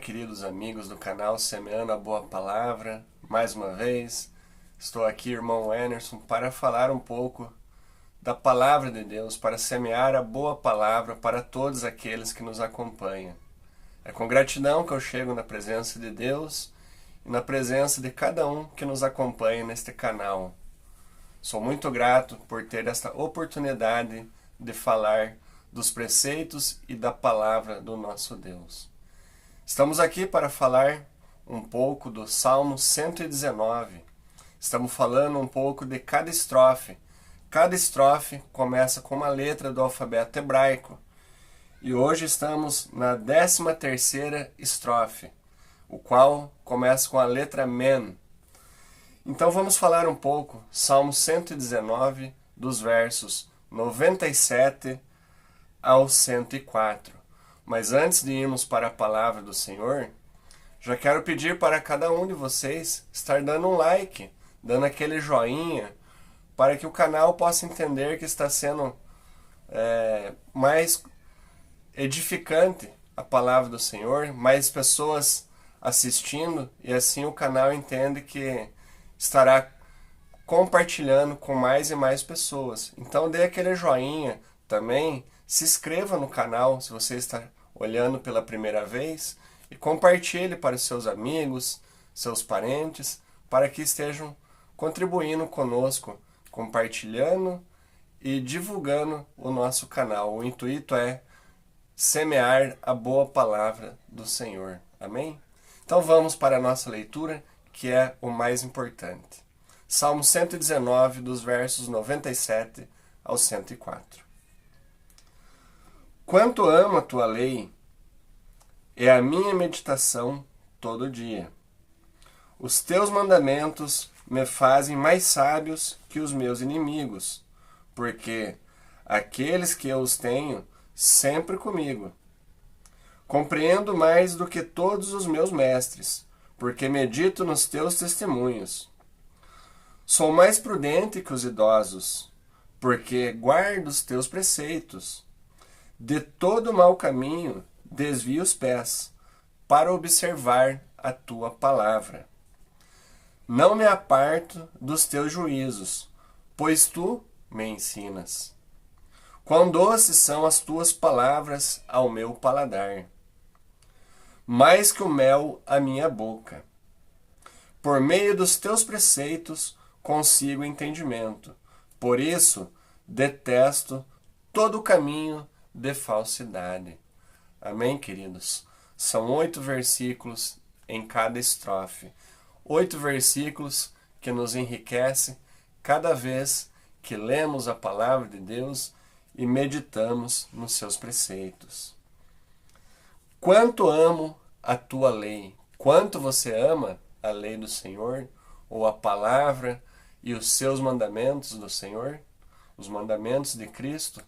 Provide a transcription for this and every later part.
queridos amigos do canal Semeando a Boa Palavra. Mais uma vez, estou aqui, irmão Enerson, para falar um pouco da Palavra de Deus, para semear a boa palavra para todos aqueles que nos acompanham. É com gratidão que eu chego na presença de Deus e na presença de cada um que nos acompanha neste canal. Sou muito grato por ter esta oportunidade de falar dos preceitos e da palavra do nosso Deus. Estamos aqui para falar um pouco do Salmo 119. Estamos falando um pouco de cada estrofe. Cada estrofe começa com uma letra do alfabeto hebraico. E hoje estamos na 13ª estrofe, o qual começa com a letra Men. Então vamos falar um pouco, Salmo 119, dos versos 97 ao 104. Mas antes de irmos para a palavra do Senhor, já quero pedir para cada um de vocês estar dando um like, dando aquele joinha, para que o canal possa entender que está sendo mais edificante a palavra do Senhor, mais pessoas assistindo, e assim o canal entende que estará compartilhando com mais e mais pessoas. Então dê aquele joinha também, se inscreva no canal se você está olhando pela primeira vez e compartilhe para os seus amigos, seus parentes, para que estejam contribuindo conosco, compartilhando e divulgando o nosso canal. O intuito é semear a boa palavra do Senhor. Amém? Então vamos para a nossa leitura, que é o mais importante. Salmo 119, dos versos 97 ao 104. Quanto amo a tua lei, é a minha meditação todo dia. Os teus mandamentos me fazem mais sábios que os meus inimigos, porque aqueles que eu os tenho sempre comigo. Compreendo mais do que todos os meus mestres, porque medito nos teus testemunhos. Sou mais prudente que os idosos, porque guardo os teus preceitos. De todo mau caminho desvio os pés, para observar a tua palavra. Não me aparto dos teus juízos, pois tu me ensinas. Quão doces são as tuas palavras ao meu paladar, mais que o mel à minha boca. Por meio dos teus preceitos consigo entendimento, por isso detesto todo o caminho de falsidade. Amém, queridos? São 8 versículos em cada estrofe. 8 versículos que nos enriquecem cada vez que lemos a palavra de Deus e meditamos nos seus preceitos. Quanto amo a tua lei. Quanto você ama a lei do Senhor, ou a palavra e os seus mandamentos do Senhor, os mandamentos de Cristo,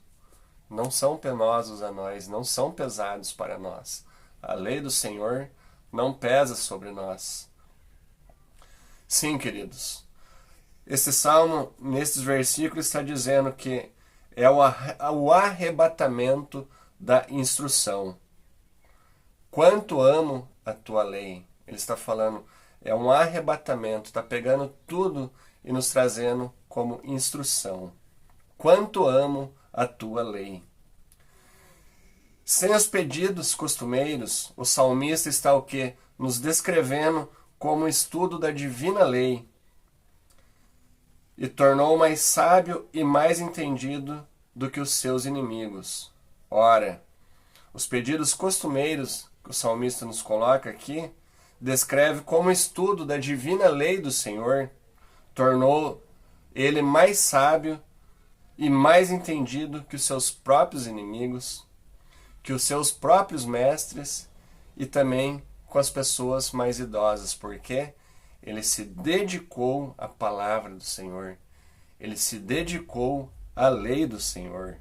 não são penosos a nós, não são pesados para nós. A lei do Senhor não pesa sobre nós. Sim, queridos, este salmo, nesses versículos, está dizendo que é o arrebatamento da instrução. Quanto amo a tua lei. Ele está falando, é um arrebatamento, está pegando tudo e nos trazendo como instrução. Quanto amo a tua lei. Sem os pedidos costumeiros, o salmista está o quê? Nos descrevendo como estudo da divina lei, e tornou mais sábio e mais entendido do que os seus inimigos. Ora, os pedidos costumeiros que o salmista nos coloca aqui, descreve como estudo da divina lei do Senhor, tornou ele mais sábio e mais entendido que os seus próprios inimigos, que os seus próprios mestres e também com as pessoas mais idosas, porque ele se dedicou à palavra do Senhor, ele se dedicou à lei do Senhor.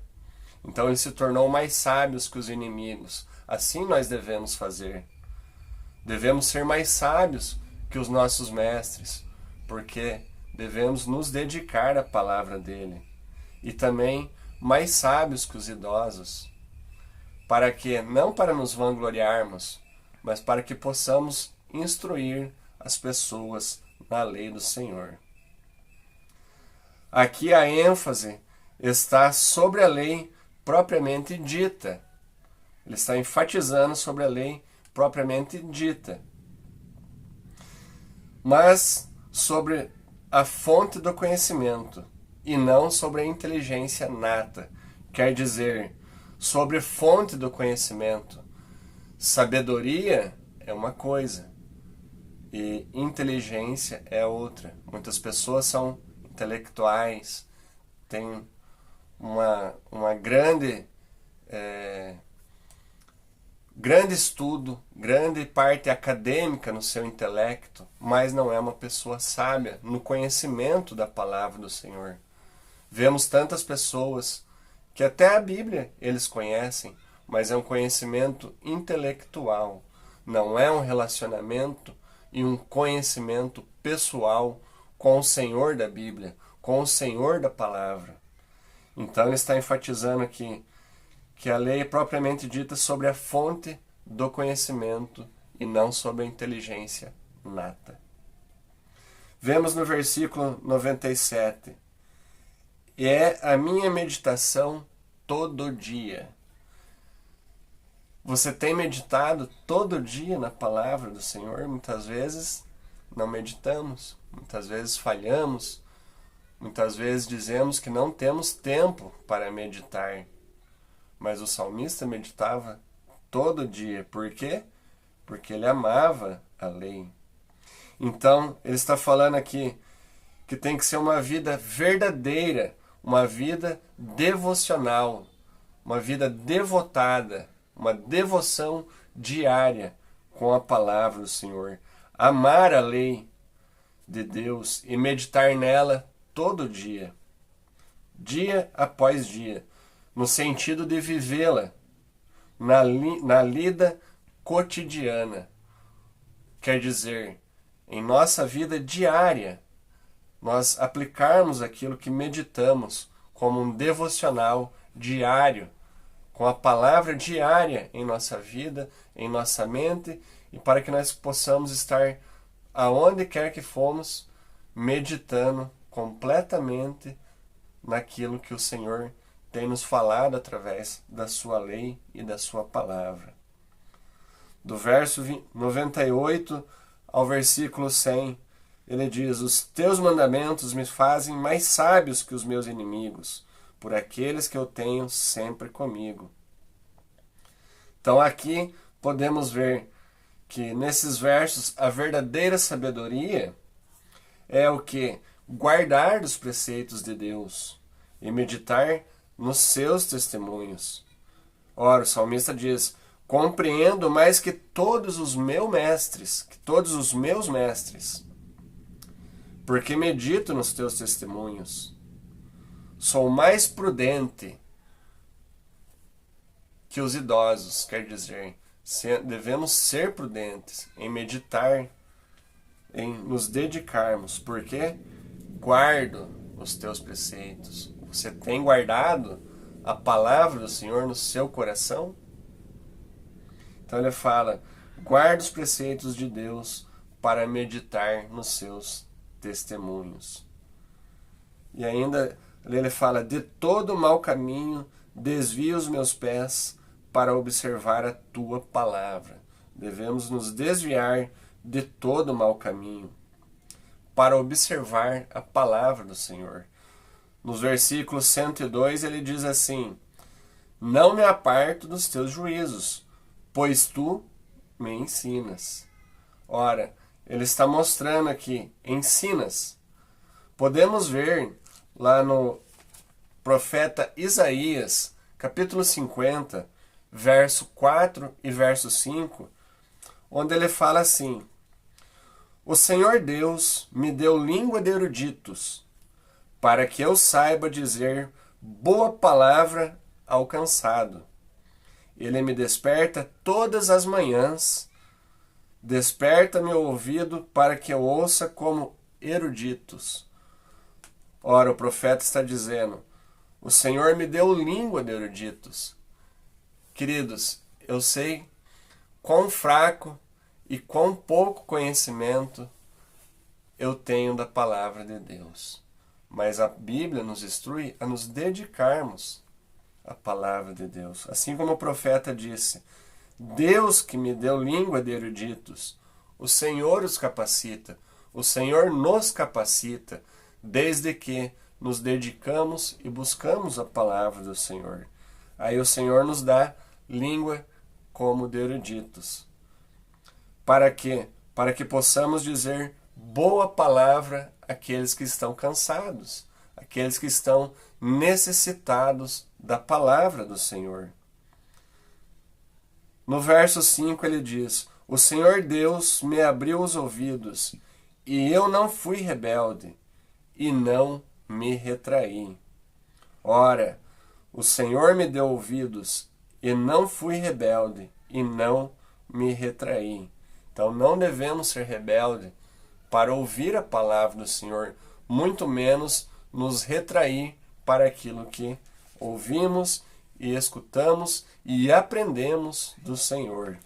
Então ele se tornou mais sábio que os inimigos. Assim nós devemos fazer. Devemos ser mais sábios que os nossos mestres, porque devemos nos dedicar à palavra dele. E também mais sábios que os idosos, para que, não para nos vangloriarmos, mas para que possamos instruir as pessoas na lei do Senhor. Aqui a ênfase está sobre a lei propriamente dita. Ele está enfatizando sobre a lei propriamente dita. Mas sobre a fonte do conhecimento e não sobre a inteligência nata. Quer dizer, sobre fonte do conhecimento. Sabedoria é uma coisa e inteligência é outra. Muitas pessoas são intelectuais, têm uma grande estudo, grande parte acadêmica no seu intelecto, mas não é uma pessoa sábia no conhecimento da palavra do Senhor. Vemos tantas pessoas que até a Bíblia eles conhecem, mas é um conhecimento intelectual, não é um relacionamento e um conhecimento pessoal com o Senhor da Bíblia, com o Senhor da palavra. Então ele está enfatizando aqui que a lei é propriamente dita sobre a fonte do conhecimento e não sobre a inteligência nata. Vemos no versículo 97. É a minha meditação todo dia. Você tem meditado todo dia na palavra do Senhor? Muitas vezes não meditamos, muitas vezes falhamos, muitas vezes dizemos que não temos tempo para meditar. Mas o salmista meditava todo dia. Por quê? Porque ele amava a lei. Então, ele está falando aqui que tem que ser uma vida verdadeira, uma vida devocional, uma vida devotada, uma devoção diária com a palavra do Senhor. Amar a lei de Deus e meditar nela todo dia, dia após dia, no sentido de vivê-la na lida cotidiana. Quer dizer, em nossa vida diária, nós aplicarmos aquilo que meditamos como um devocional diário, com a palavra diária em nossa vida, em nossa mente, e para que nós possamos estar aonde quer que fomos, meditando completamente naquilo que o Senhor tem nos falado através da sua lei e da sua palavra. Do verso 98 ao versículo 100, ele diz: os teus mandamentos me fazem mais sábios que os meus inimigos, por aqueles que eu tenho sempre comigo. Então aqui podemos ver que nesses versos a verdadeira sabedoria é o que? Guardar os preceitos de Deus e meditar nos seus testemunhos. Ora, o salmista diz: compreendo mais que todos os meus mestres, porque medito nos teus testemunhos. Sou mais prudente que os idosos, quer dizer, devemos ser prudentes em meditar, em nos dedicarmos, porque guardo os teus preceitos. Você tem guardado a palavra do Senhor no seu coração? Então ele fala: guarda os preceitos de Deus para meditar nos seus testemunhos. E ainda ele fala: de todo mau caminho desvia os meus pés para observar a tua palavra. Devemos nos desviar de todo mau caminho para observar a palavra do Senhor. Nos versículos 102 ele diz assim: não me aparto dos teus juízos, pois tu me ensinas. Ora, ele está mostrando aqui, ensinas. Podemos ver lá no profeta Isaías, capítulo 50, verso 4 e verso 5, onde ele fala assim: o Senhor Deus me deu língua de eruditos, para que eu saiba dizer boa palavra ao cansado. Ele me desperta todas as manhãs, desperta meu ouvido para que eu ouça como eruditos. Ora, o profeta está dizendo: o Senhor me deu língua de eruditos. Queridos, eu sei quão fraco e quão pouco conhecimento eu tenho da palavra de Deus. Mas a Bíblia nos instrui a nos dedicarmos à palavra de Deus. Assim como o profeta disse, Deus que me deu língua de eruditos, o Senhor os capacita, o Senhor nos capacita, desde que nos dedicamos e buscamos a palavra do Senhor. Aí o Senhor nos dá língua como de eruditos. Para quê? Para que possamos dizer boa palavra àqueles que estão cansados, àqueles que estão necessitados da palavra do Senhor. No verso 5 ele diz, o Senhor Deus me abriu os ouvidos, e eu não fui rebelde, e não me retraí. Ora, o Senhor me deu ouvidos, e não fui rebelde, e não me retraí. Então não devemos ser rebeldes para ouvir a palavra do Senhor, muito menos nos retrair para aquilo que ouvimos e escutamos e aprendemos do Senhor.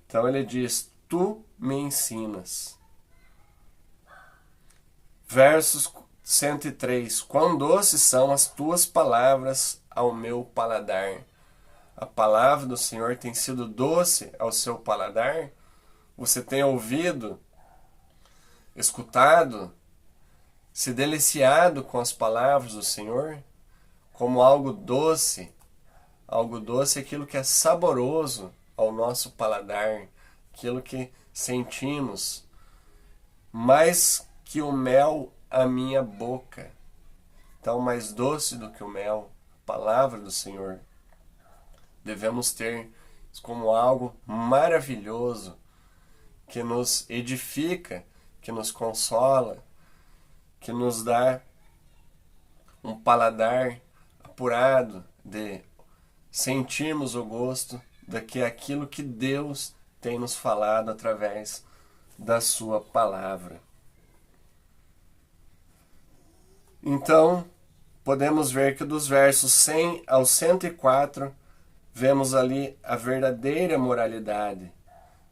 Então ele diz, tu me ensinas. Versos 103, quão doces são as tuas palavras ao meu paladar. A palavra do Senhor tem sido doce ao seu paladar? Você tem ouvido, escutado, se deliciado com as palavras do Senhor? Como algo doce é aquilo que é saboroso ao nosso paladar, aquilo que sentimos, mais que o mel à minha boca. Então, mais doce do que o mel, a palavra do Senhor. Devemos ter como algo maravilhoso, que nos edifica, que nos consola, que nos dá um paladar apurado de sentirmos o gosto daquilo que Deus tem nos falado através da sua palavra. Então, podemos ver que dos versos 100 ao 104, vemos ali a verdadeira moralidade.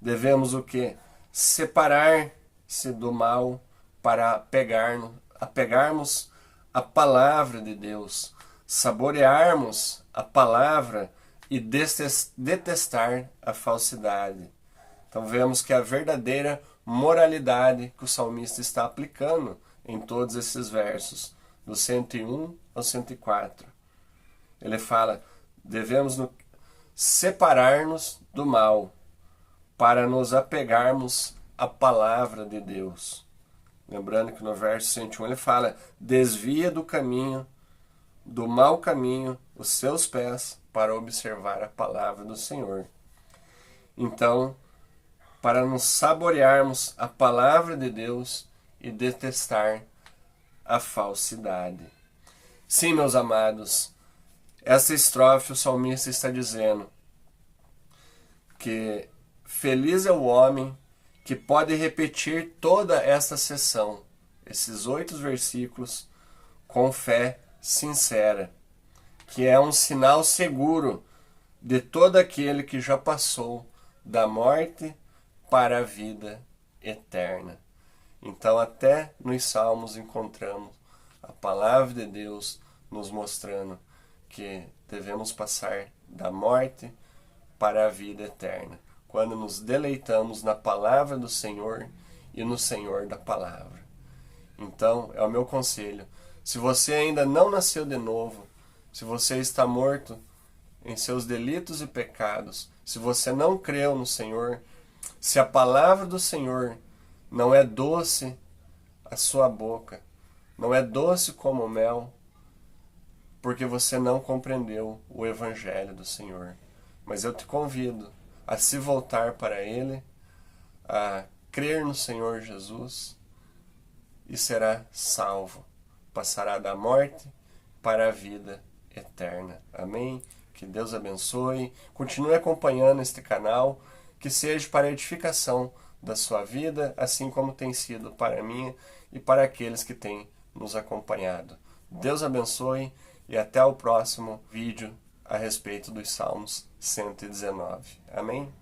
Devemos o quê? Separar-se do mal para apegarmos à palavra de Deus, saborearmos a palavra e detestar a falsidade. Então vemos que a verdadeira moralidade que o salmista está aplicando em todos esses versos, do 101 ao 104. Ele fala, devemos separar-nos do mal para nos apegarmos à palavra de Deus. Lembrando que no verso 101 ele fala, desvia do caminho, do mau caminho, os seus pés para observar a palavra do Senhor. Então, para nos saborearmos a palavra de Deus e detestar a falsidade. Sim, meus amados, essa estrofe o salmista está dizendo que feliz é o homem que pode repetir toda esta seção, esses 8 versículos, com fé sincera, que é um sinal seguro de todo aquele que já passou da morte para a vida eterna. Então, até nos Salmos encontramos a palavra de Deus nos mostrando que devemos passar da morte para a vida eterna, quando nos deleitamos na palavra do Senhor e no Senhor da palavra. Então, é o meu conselho. Se você ainda não nasceu de novo, se você está morto em seus delitos e pecados, se você não creu no Senhor, se a palavra do Senhor não é doce à sua boca, não é doce como o mel, porque você não compreendeu o Evangelho do Senhor. Mas eu te convido a se voltar para Ele, a crer no Senhor Jesus e será salvo. Passará da morte para a vida eterna. Amém? Que Deus abençoe. Continue acompanhando este canal, que seja para a edificação da sua vida, assim como tem sido para mim e para aqueles que têm nos acompanhado. Deus abençoe e até o próximo vídeo a respeito dos Salmos. 119. Amém?